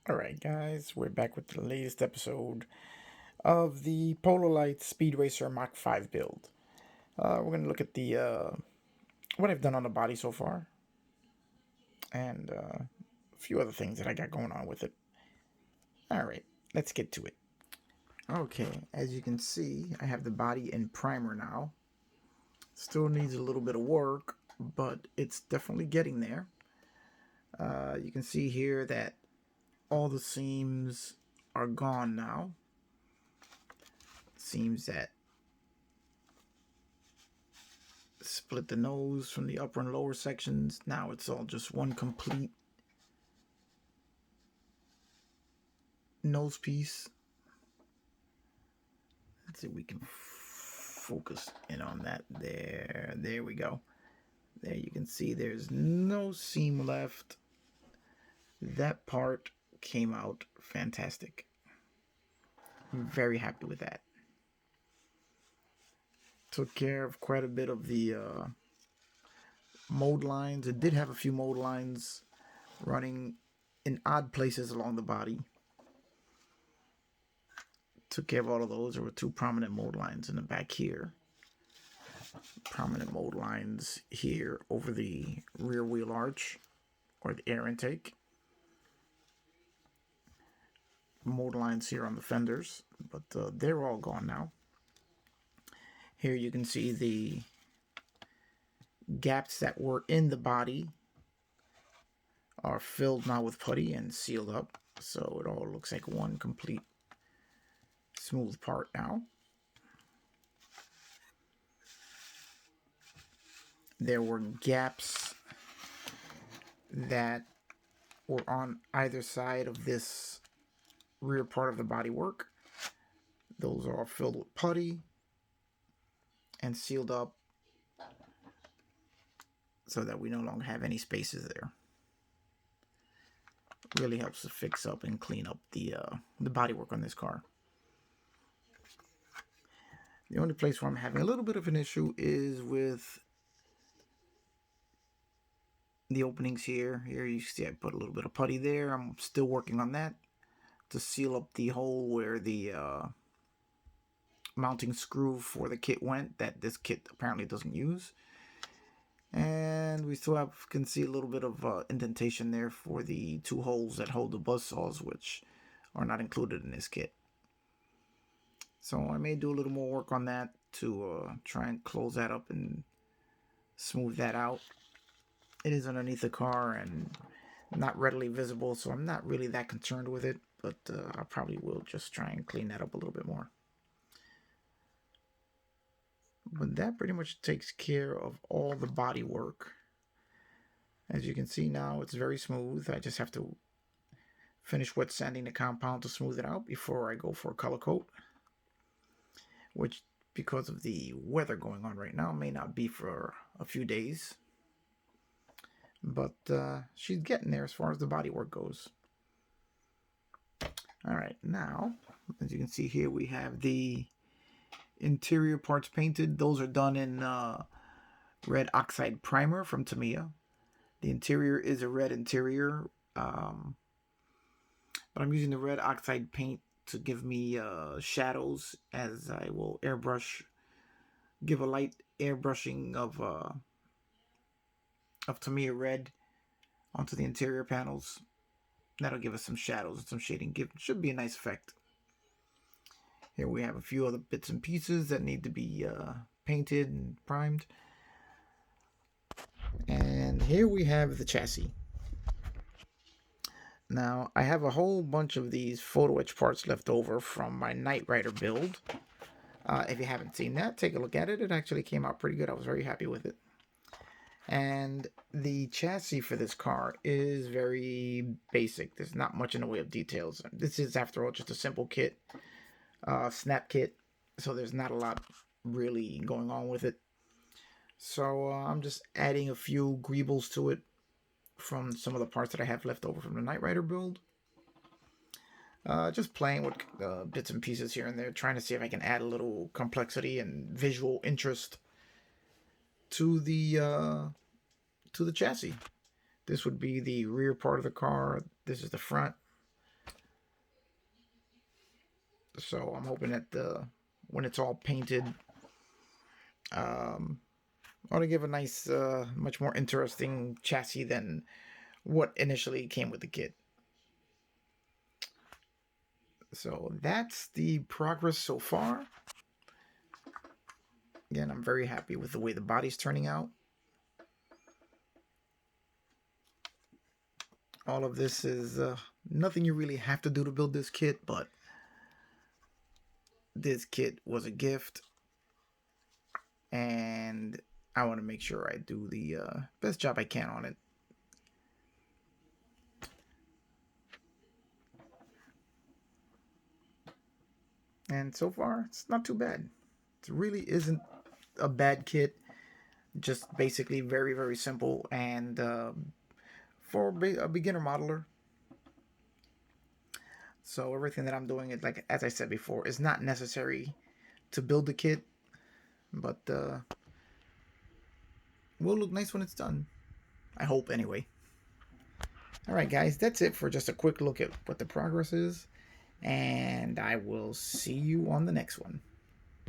Alright guys, we're back with the latest episode of the Polo Light Speed Racer Mach 5 build. We're going to look at the what I've done on the body so far, and a few other things that I got going on with it. Alright, let's get to it. Okay, as you can see, I have the body in primer now. Still needs a little bit of work, but it's definitely getting there. You can see here that all the seams are gone now. Seems that split the nose from the upper and lower sections. Now it's all just one complete nose piece. Let's see if we can focus in on that. There we go. There you can see there's no seam left. That part came out fantastic. I'm very happy with that. Took care of quite a bit of the mold lines. It did have a few mold lines running in odd places along the body. Took care of all of those. There were two prominent mold lines in the back here. Prominent mold lines here over the rear wheel arch or the air intake. Mold lines here on the fenders, but they're all gone now. Here you can see the gaps that were in the body are filled now with putty and sealed up, so it all looks like one complete smooth part now. There were gaps that were on either side of this rear part of the bodywork. Those are all filled with putty and sealed up so that we no longer have any spaces there. Really helps to fix up and clean up the bodywork on this car. The only place where I'm having a little bit of an issue is with the openings here. Here you see I put a little bit of putty there. I'm still working on that to seal up the hole where the mounting screw for the kit went, that this kit apparently doesn't use. And we still can see a little bit of indentation there for the two holes that hold the buzz saws, which are not included in this kit. So I may do a little more work on that to try and close that up and smooth that out. It is underneath the car and not readily visible, so I'm not really that concerned with it, but I probably will just try and clean that up a little bit more. But that pretty much takes care of all the body work. As you can see now, it's very smooth. I just have to finish wet sanding the compound to smooth it out before I go for a color coat, which, because of the weather going on right now, may not be for a few days. But she's getting there as far as the body work goes. Alright, now, as you can see here, we have the interior parts painted. Those are done in red oxide primer from Tamiya. The interior is a red interior, but I'm using the red oxide paint to give me shadows, as I will airbrush, give a light airbrushing of Tamiya red onto the interior panels. That'll give us some shadows and some shading. Should be a nice effect. Here we have a few other bits and pieces that need to be painted and primed. And here we have the chassis. Now, I have a whole bunch of these photo etch parts left over from my Knight Rider build. If you haven't seen that, take a look at it. It actually came out pretty good. I was very happy with it. And the chassis for this car is very basic. There's not much in the way of details. This is, after all, just a simple kit, snap kit. So there's not a lot really going on with it. So I'm just adding a few greebles to it from some of the parts that I have left over from the Knight Rider build. Just playing with bits and pieces here and there, trying to see if I can add a little complexity and visual interest to the chassis. This would be the rear part of the car. This is the front. So I'm hoping that when it's all painted, um, ought to give a nice, much more interesting chassis than what initially came with the kit. So that's the progress so far. Again, I'm very happy with the way the body's turning out. All of this is nothing you really have to do to build this kit, but this kit was a gift, and I want to make sure I do the best job I can on it. And so far, it's not too bad. It really isn't a bad kit. Just basically very, very simple. And for a beginner modeler, so everything that I'm doing is, like as I said before, is not necessary to build the kit, but will look nice when it's done. I hope, anyway. Alright, guys, that's it for just a quick look at what the progress is, and I will see you on the next one.